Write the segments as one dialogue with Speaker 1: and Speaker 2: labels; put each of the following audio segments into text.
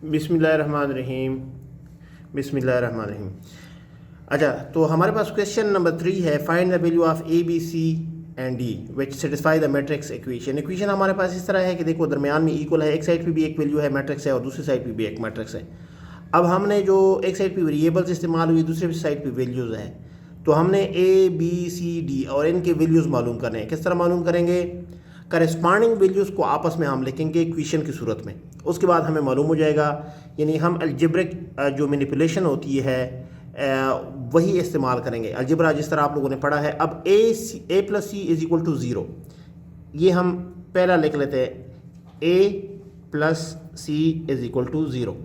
Speaker 1: बिस्मिल्लाहिर्रहमानिर्रहीम। बिस्मिल्लाहिर्रहमानिर्रहीम। अच्छा, तो हमारे पास क्वेश्चन नंबर 3 है, find the value of A B C and D which satisfy the matrix equation. Equation हमारे पास इस तरह है कि देखो, दरमियान में इक्वल है, एक साइड पे भी एक वैल्यू है मैट्रिक्स है और दूसरी साइड पे भी एक मैट्रिक्स है। अब हमने जो एक साइड पे वेरिएबल्स इस्तेमाल हुई, दूसरे साइड पे वैल्यूज़ हैं, तो हमने ए बी सी डी और इनके वैल्यूज़ मालूम करने हैं। किस तरह मालूम करेंगे? करस्पॉन्डिंग वैल्यूज़ को आपस में हम लिखेंगे इक्वेशन की सूरत में, उसके बाद हमें मालूम हो जाएगा। यानी हम अलजेब्रिक जो मैनिपुलेशन होती है वही इस्तेमाल करेंगे। अलजेब्रा जिस तरह आप लोगों ने पढ़ा है। अब A plus C is equal to zero, ये हम पहला लिख लेते हैं, A plus C is equal to zero.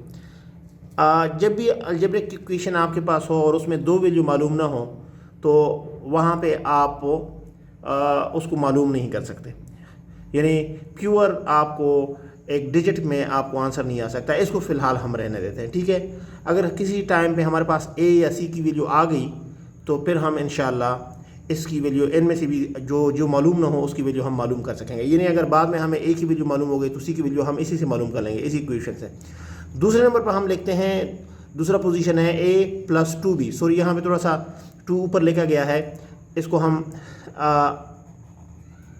Speaker 1: जब भी अलजेब्रिक इक्वेशन आपके पास हो और उसमें दो वैल्यू मालूम ना हो, तो वहाँ पे आप उसको मालूम नहीं कर सकते। यानी प्योर आपको एक डिजिट में आपको आंसर नहीं आ सकता। इसको फ़िलहाल हम रहने देते हैं, ठीक है। अगर किसी टाइम पे हमारे पास ए या सी की वैल्यू आ गई, तो फिर हम इंशाल्लाह इसकी वैल्यू इनमें से भी जो मालूम ना हो उसकी वैल्यू हम मालूम कर सकेंगे। यानी अगर बाद में हमें ए की वैल्यू मालूम हो गई तो सी की वैल्यू हम इसी से मालूम कर लेंगे, इसी इक्वेशन से। दूसरे नंबर पर हम लिखते हैं, दूसरा पोजीशन है ए प्लस टू बी। सॉरी, यहाँ पे थोड़ा सा टू ऊपर लिखा गया है, इसको हम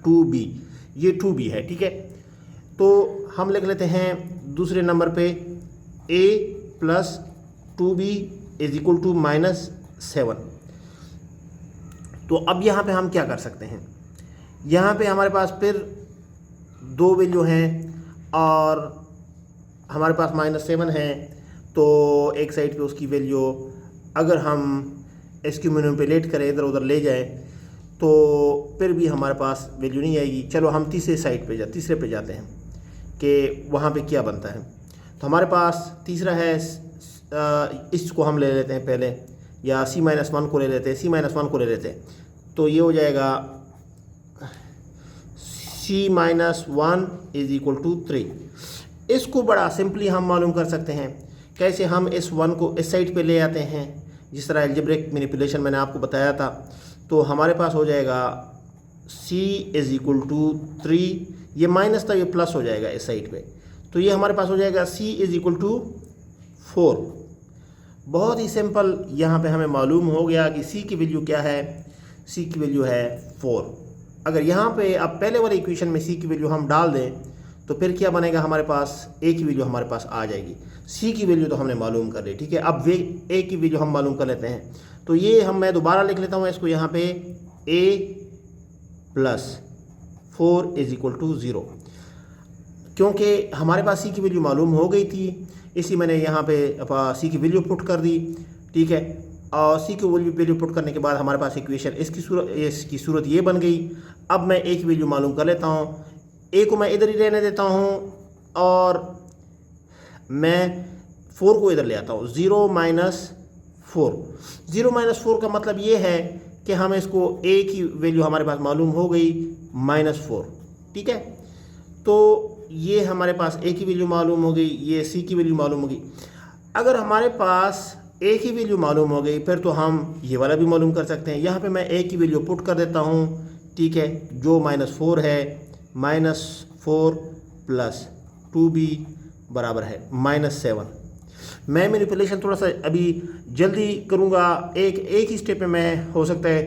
Speaker 1: टू बी, ये टू बी है, ठीक है। तो हम लिख लेते हैं दूसरे नंबर पे A plus two B is equal to minus 7। तो अब यहाँ पे हम क्या कर सकते हैं? यहाँ पे हमारे पास फिर दो वैल्यू हैं और हमारे पास -7 है, तो एक साइड पे उसकी वैल्यू अगर हम इसकी मैनिपुलेट करें, इधर उधर ले जाएं, तो फिर भी हमारे पास वैल्यू नहीं आएगी। चलो हम तीसरे पे जाते हैं कि वहाँ पे क्या बनता है। तो हमारे पास तीसरा है, इसको हम ले लेते हैं पहले, या C-1 को ले लेते हैं, C-1 को ले लेते हैं। तो ये हो जाएगा C-1 इज इक्वल टू 3। इसको बड़ा सिंपली हम मालूम कर सकते हैं। कैसे? हम इस 1 को इस साइड पे ले आते हैं, जिस तरह अलजेब्रिक मैनिपुलेशन मैंने आपको बताया था। तो हमारे पास हो जाएगा C इज़ इक्वल टू 3, ये माइनस था, ये प्लस हो जाएगा इस साइड पे। तो ये हमारे पास हो जाएगा C इज़ इक्वल टू 4। बहुत ही सिंपल, यहाँ पे हमें मालूम हो गया कि C की वैल्यू क्या है। C की वैल्यू है 4। अगर यहाँ पे अब पहले वाले इक्वेशन में C की वैल्यू हम डाल दें, तो फिर क्या बनेगा? हमारे पास A की वैल्यू हमारे पास आ जाएगी। C की वैल्यू तो हमने मालूम कर ली, ठीक है। अब A की वैल्यू हम मालूम कर लेते हैं। तो ये मैं दोबारा लिख लेता हूँ इसको यहाँ पे, A plus 4 is equal to 0। क्योंकि हमारे पास C की वैल्यू मालूम हो गई थी, इसी मैंने यहाँ पे C की वैल्यू पुट कर दी, ठीक है। और C की वैल्यू पुट करने के बाद हमारे पास इक्वेशन इसकी सूरत ये बन गई। अब मैं A की वैल्यू मालूम कर लेता हूँ, A को मैं इधर ही रहने देता हूँ और मैं 4 को इधर ले आता हूँ। 0 माइनस 4 का मतलब ये है कि हम इसको A की वैल्यू हमारे पास मालूम हो गई -4, ठीक है। तो ये हमारे पास A की वैल्यू मालूम हो गई, ये C की वैल्यू मालूम हो गई। अगर हमारे पास A की वैल्यू मालूम हो गई, फिर तो हम ये वाला भी मालूम कर सकते हैं। यहाँ पे मैं A की वैल्यू पुट कर देता हूँ, ठीक है, जो -4 है। -4 प्लस 2b बराबर है -7। मैं मैनिपुलेशन थोड़ा सा अभी जल्दी करूँगा, एक ही स्टेप में मैं हो सकता है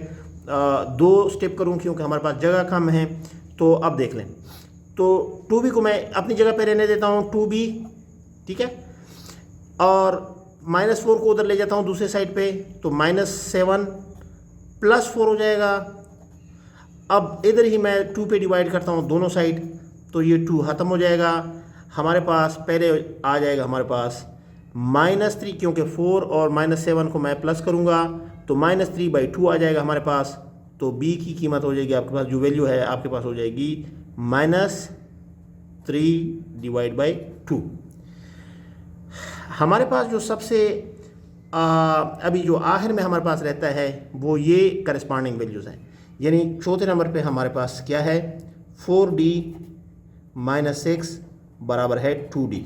Speaker 1: 2 स्टेप करूँ, क्योंकि हमारे पास जगह कम है। तो अब देख लें, तो 2b को मैं अपनी जगह पे रहने देता हूँ, 2b, ठीक है। और -4 को उधर ले जाता हूँ दूसरे साइड पे, तो -7 प्लस 4 हो जाएगा। अब इधर ही मैं 2 पे डिवाइड करता हूँ दोनों साइड, तो ये 2 ख़त्म हो जाएगा। हमारे पास पहले आ जाएगा हमारे पास -3, क्योंकि 4 और -7 को मैं प्लस करूँगा, तो -3/2 आ जाएगा हमारे पास। तो b की कीमत हो जाएगी आपके पास, जो वैल्यू है आपके पास हो जाएगी -3/2। हमारे पास जो सबसे अभी जो आखिर में हमारे पास रहता है, वो ये करस्पॉन्डिंग वैल्यूज़ हैं। यानी चौथे नंबर पे हमारे पास क्या है, 4d - 6 बराबर है 2d।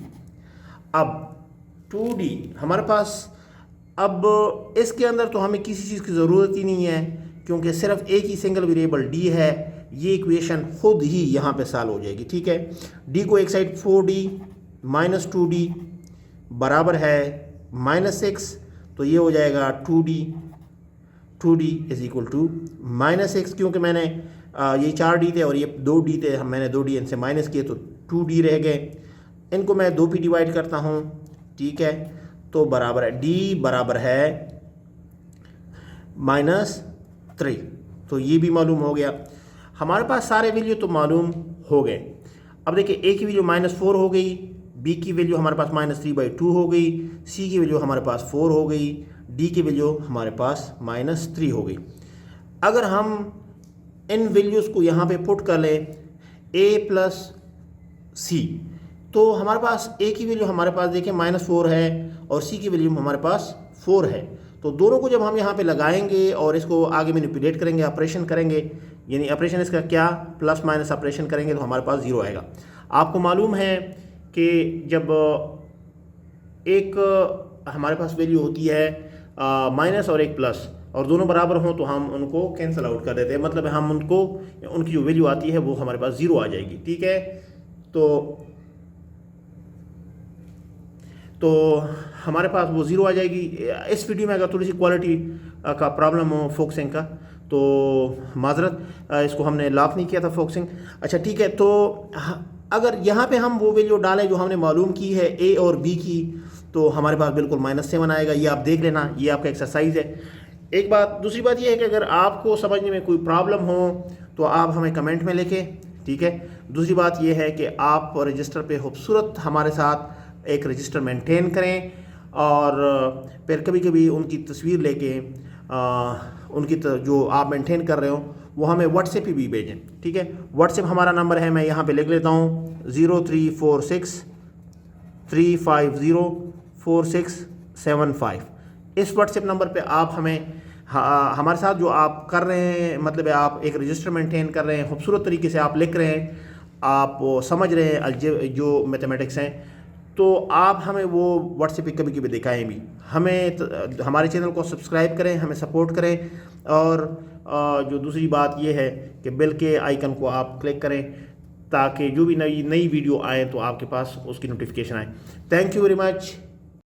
Speaker 1: अब 2d हमारे पास, अब इसके अंदर तो हमें किसी चीज़ की ज़रूरत ही नहीं है, क्योंकि सिर्फ एक ही सिंगल वेरिएबल d है। ये इक्वेशन खुद ही यहाँ पे सॉल्व हो जाएगी, ठीक है। d को एक साइड 4d - 2d बराबर है -6, तो ये हो जाएगा 2D इज इक्वल टू -6, क्योंकि मैंने ये 4D थे और ये 2D थे, मैंने 2D इनसे माइनस किए तो 2D रह गए। इनको मैं 2 पे डिवाइड करता हूँ, ठीक है, तो बराबर है D बराबर है -3, तो ये भी मालूम हो गया। हमारे पास सारे वैल्यू तो मालूम हो गए। अब देखिए A की वैल्यू -4 हो गई, B की वैल्यू हमारे पास -3/2 हो गई, C की वैल्यू हमारे पास 4 हो गई, D की वैल्यू हमारे पास -3 हो गई। अगर हम इन वैल्यूज़ को यहाँ पे पुट कर लें A + C, तो हमारे पास A की वैल्यू हमारे पास देखिए -4 है और C की वैल्यू हमारे पास 4 है। तो दोनों को जब हम यहाँ पे लगाएंगे और इसको आगे मैनिपुलेट करेंगे, ऑपरेशन करेंगे, यानी ऑपरेशन इसका क्या प्लस माइनस ऑपरेशन करेंगे, तो हमारे पास 0 आएगा। आपको मालूम है कि जब एक हमारे पास वैल्यू होती है माइनस और एक प्लस और दोनों बराबर हों तो हम उनको कैंसिल आउट कर देते हैं, मतलब हम उनकी जो वैल्यू आती है वो हमारे पास 0 आ जाएगी, ठीक है। तो हमारे पास वो 0 आ जाएगी। इस वीडियो में अगर थोड़ी सी क्वालिटी का प्रॉब्लम हो फोकसिंग का तो माजरत, इसको हमने लॉक नहीं किया था फोकसिंग। अच्छा ठीक है, तो अगर यहाँ पे हम वो वैल्यू डालें जो हमने मालूम की है A और B की, तो हमारे पास बिल्कुल -7 आएगा। ये आप देख लेना, ये आपका एक्सरसाइज है। एक बात, दूसरी बात ये है कि अगर आपको समझने में कोई प्रॉब्लम हो तो आप हमें कमेंट में लिखें, ठीक है। दूसरी बात ये है कि आप रजिस्टर पे खूबसूरत हमारे साथ एक रजिस्टर मेंटेन करें और फिर कभी कभी उनकी तस्वीर लेके उनकी जो आप मेंटेन कर रहे हो वो हमें व्हाट्सएप पे भी भेजें, ठीक है। व्हाट्सएप हमारा नंबर है, मैं यहाँ पे लिख लेता हूँ 0346-350-4675। इस व्हाट्सएप नंबर पे आप हमें हमारे साथ जो आप कर रहे हैं, मतलब आप एक रजिस्टर मेंटेन कर रहे हैं, खूबसूरत तरीके से आप लिख रहे हैं, आप समझ रहे हैं जो मैथमेटिक्स हैं, तो आप हमें वो व्हाट्सएप पे कभी कभी दिखाएं भी। हमारे चैनल को सब्सक्राइब करें, हमें सपोर्ट करें, और जो दूसरी बात ये है कि बेल के आइकन को आप क्लिक करें ताकि जो भी नई वीडियो आए तो आपके पास उसकी नोटिफिकेशन आए। Thank you very much.